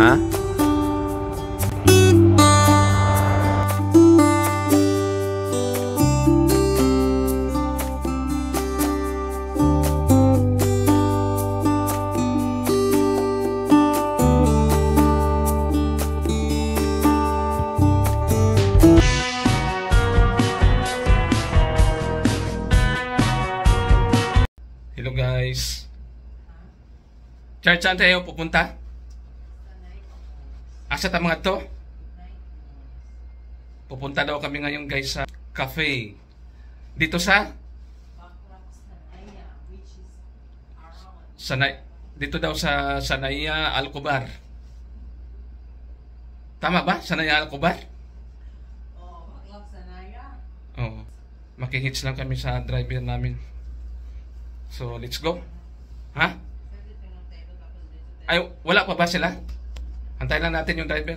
Ha? Hello guys. Church, saan tayo pupunta? Asa ta mga to? Pupunta daw kami ngayon guys sa cafe. Dito sa? Dito daw sa Sanaya Alcobar. Tama ba? Sanaya Alcobar? Oo. Makihits lang kami sa driver namin. So, let's go. Ha? Ay, wala pa ba sila? Antayin lang natin yung driver.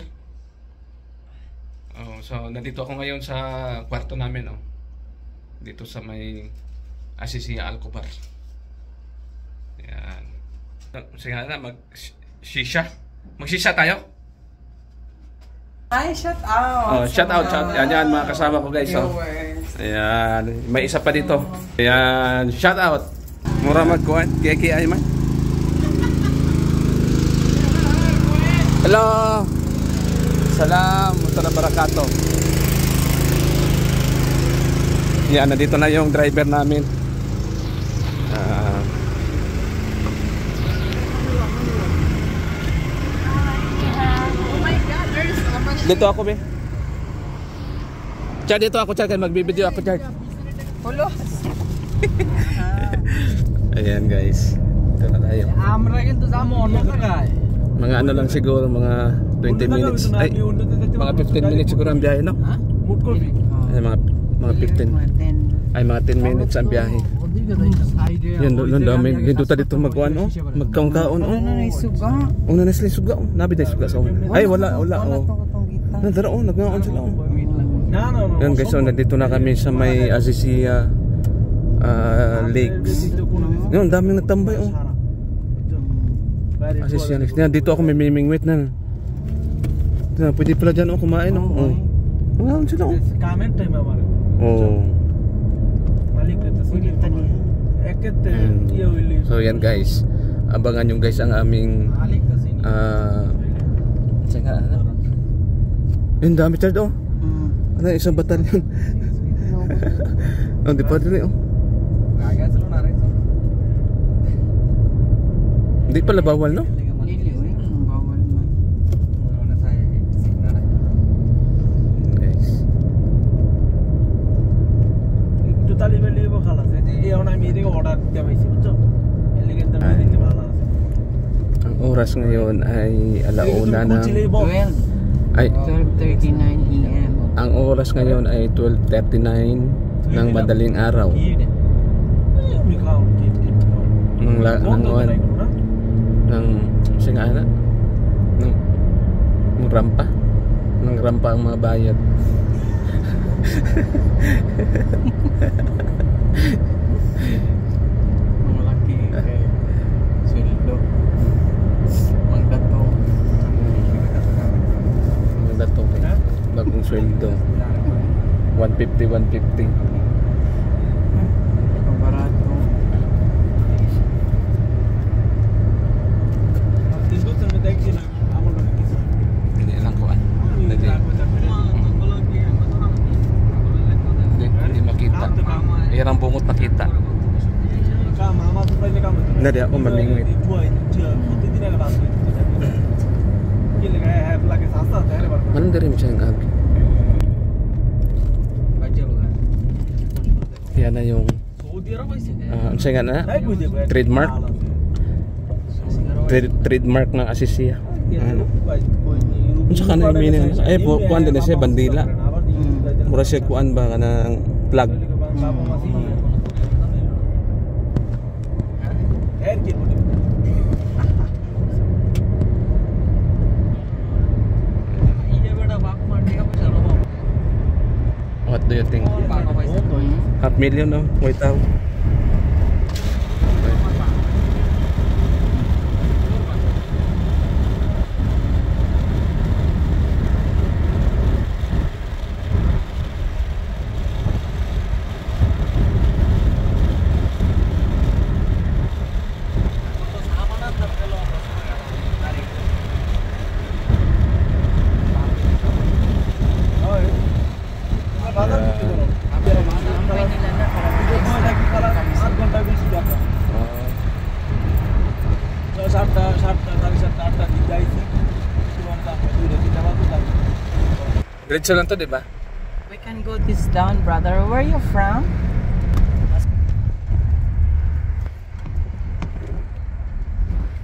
Oh, so, nandito ako ngayon sa kwarto namin. Oh. Dito sa may Asisia Alcobar. Yan. Sige na, mag-shisha. Mag-shisha tayo? Ay, shout out. Oh, shout out. Yan, mga kasama ko guys. Oh. Ayan. May isa pa dito. Ayan. Shout out. Mura magkuhan, kaya ay man. Hello. Salam, mutala barakato. Yan, nandito na yung driver namin. Dito ako, be. Chad, dito ako, Chad. Magbibideo ako, Chad. Hulo. Ayan guys, ito na tayo. Mga ano lang siguro, mga 20 minutes. Ay, mga 15 minutes siguro ang biyahe, no? Ay, mga 15. Ay, mga 10 minutes ang biyahe. Yan, doon dami. Dito tayo dito magkuhan, oh. Magkaon-kaon, oh. Una na sila suga, oh. Nabi tayo suga sa una. Ay, wala, oh. Nadara, oh. Nagkaon sila, oh. Yan guys, so nandito na kami sa may Asisia Lakes. Yan, daming nagtambay, oh. Asisia Lakes. Yan, dito ako may mimingwit na. Pwede pala dyan, oh, kumain, oh. Ngayon sila, oh. Oh. So yan guys, abangan yung guys ang aming yung dami Chad, oh. Ano, isang batalyon. Oh, di pa rin, oh. Hindi pala bawal, no? Guys. Ang oras ngayon ay alauna na. Ay, 12:39 AM. ang oras ngayon ay 12:39 ng madaling araw. Ng rampa ang mga bayad. Malaki sweldo. Magdato bagong sweldo 150. Ang barato. Hindi lang kuan. Hindi makita. Ayan ang bungot makita. Hindi ako mamingwit. Mana dari macam yang agi. Yan na yung saya nga na trademark ng Asisia. Unsa ka na yung meaning? Ay, kuan din siya bandila. Mura siya kuan ba kanang plug. What do you think? $500,000, no? Wait out. Diretso lang to, di ba? We can go this down, brother. Where are you from?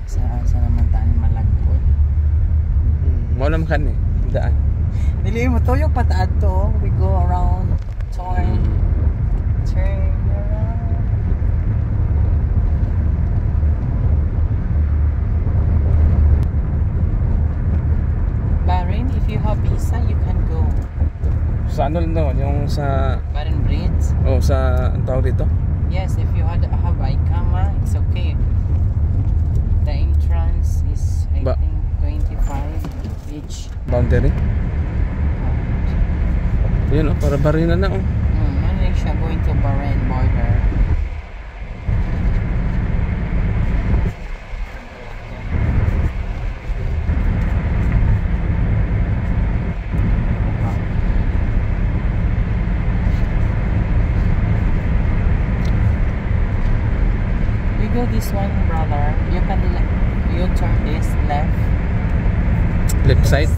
Sa naman tayo malagpot. Maulam kan eh. Daan. Dili mo to yung pataad to. We go around. Turn around. Bahrain, if you have visa, you can go. Sa ano lang no? Yung sa... Bahrain Bridge? Oh, sa... Ang tawag dito? Yes, if you have ICAMA, it's okay. The entrance is, I think, 25 each. Boundary? Yun oh, para Bahrain na oh. Ano siya going to Bahrain border. You go this one, brother. You can turn this left. Left side?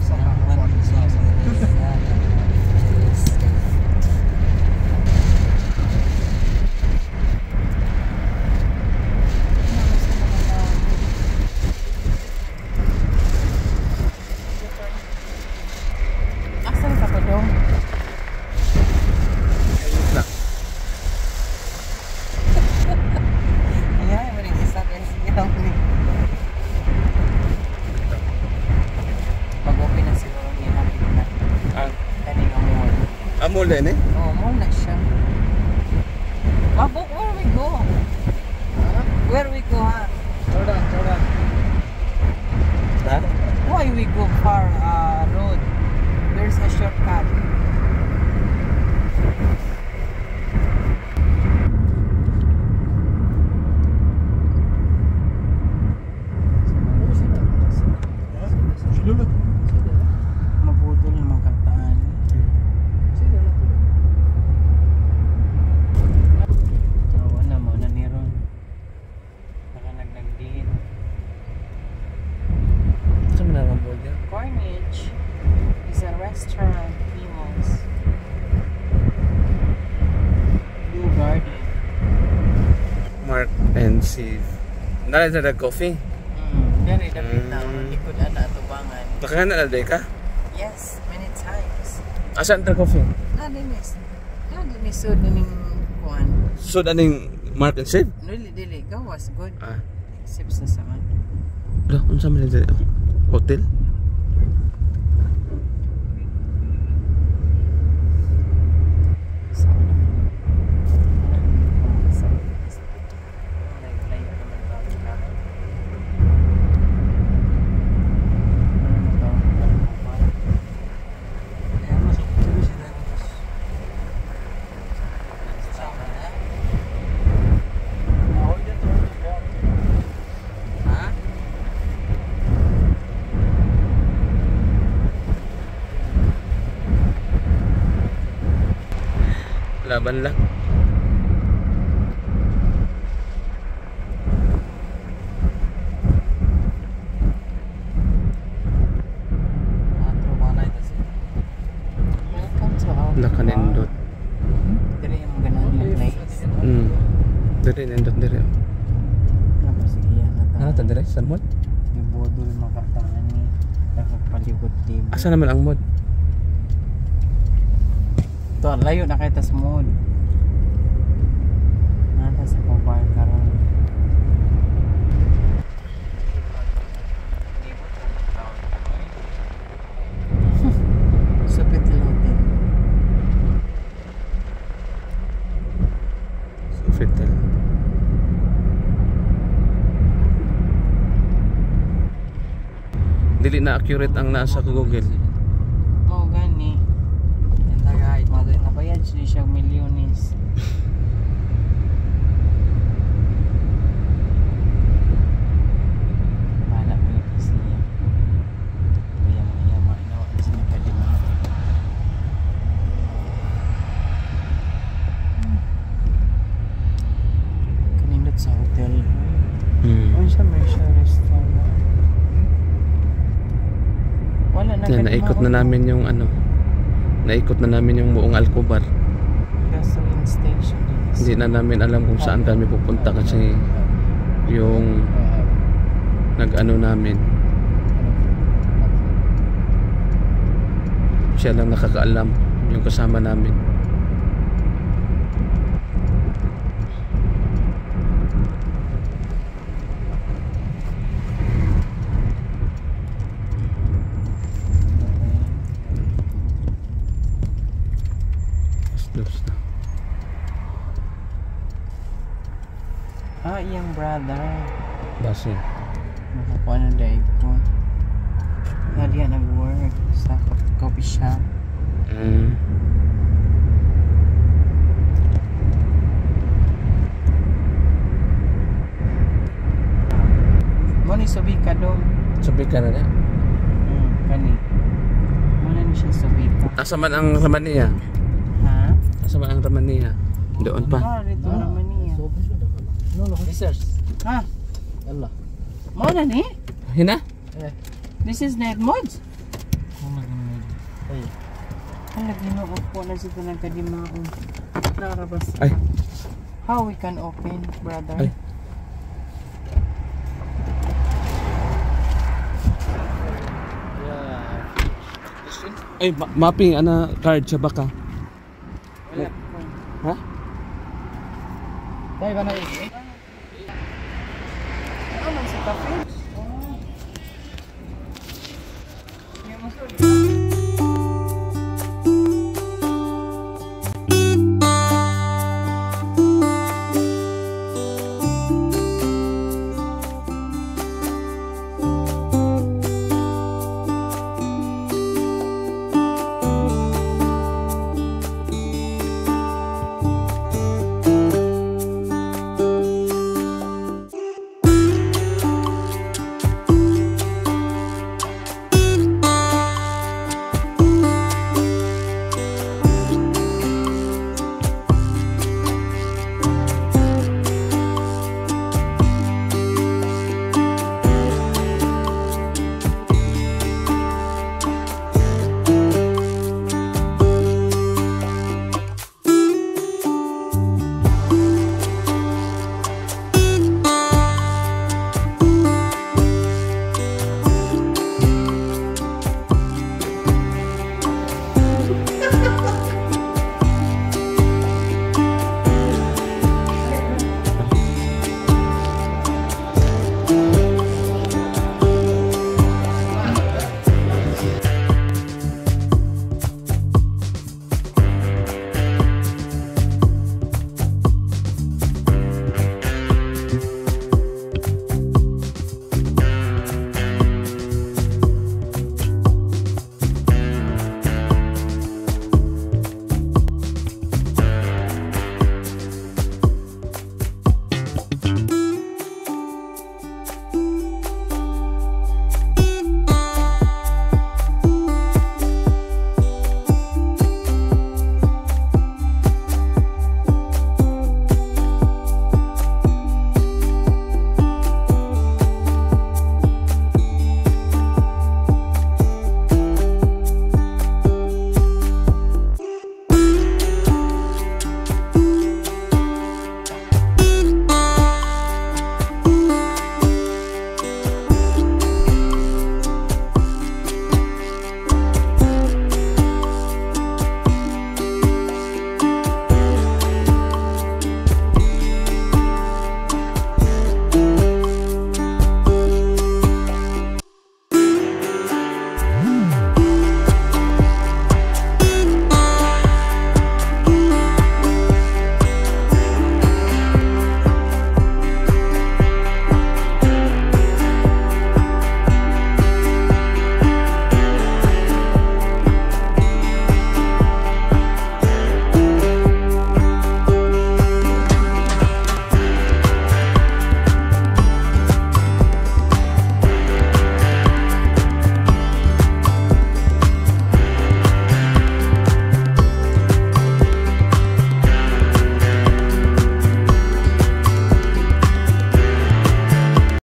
Asan ka pa dong? Ayan, maring isa guys. Pag-open na siguro niya natin na. Kani nga mall. Mall din eh? Oo, mall na siya. Mabuk, where we go? Where we go, ha? Hold on. Ha? Why we go far road? There's a shortcut. Mabudol naman kataan. Tawa na mo na ni Ron. Nakanagdag din. Saan mo naman mall yan? Corniche is a restaurant famous. Blue Garden. Mark and Steve. Nalala na coffee? Dari dapat na likod ana tubangan. Nakakana na day ka? Yes, many times. Asan na coffee? Nadinis sud ning kuan. So, aning Mark and Steve? Dili go was good. Ah. Except sa saan. Wala, kung saan mo nila hotel? Laban lang. Welcome to our Nakanindot. Diri yung ganun yung place. Diri, nindot diri. Napasigiyan na tayo. Ano ta diri? Saan mod? Yung bodol makataan ni. Nakapalibot-libot. Asa naman ang mod? Ito, layo na kayo tas mood. Nata sa pambayad karon. Supit loaded. Sofitel. Dili na accurate ang nasa Google. Oh, gani. Tagay, nabayad siya milyones. Bala mo yung siya. Yama, nawa na siya nagkalima. Kanindot sa hotel. Ano siya, may siya restaurant. Wala na Yan, naikot na namin yung ano, naikot na namin yung buong Alcobar. Gasoline station. Hindi na namin alam kung saan kami pupunta kasi yung nag-ano namin, siya lang nakakaalam, yung kasama namin. Iyang brother. Basin. Nakakuha na dahil ko. Hali nag-work sa coffee shop. Mo ni Sobika dong. Sabi ka na na. Kani. Mo na ni siya Sobika. Asa man ang Ramania? Ha? Asa man ang Ramania? Doon pa. Dito naman niya. No, research. Ha? Allah. Mo na ni? Hina? This is net mods. Ay. Hala, ginoo po na sito ng kadimaon. Narabas. Ay. How we can open, brother? Ay. Ay, mapping ana card siya baka. Wala. Ha? Tayo ba na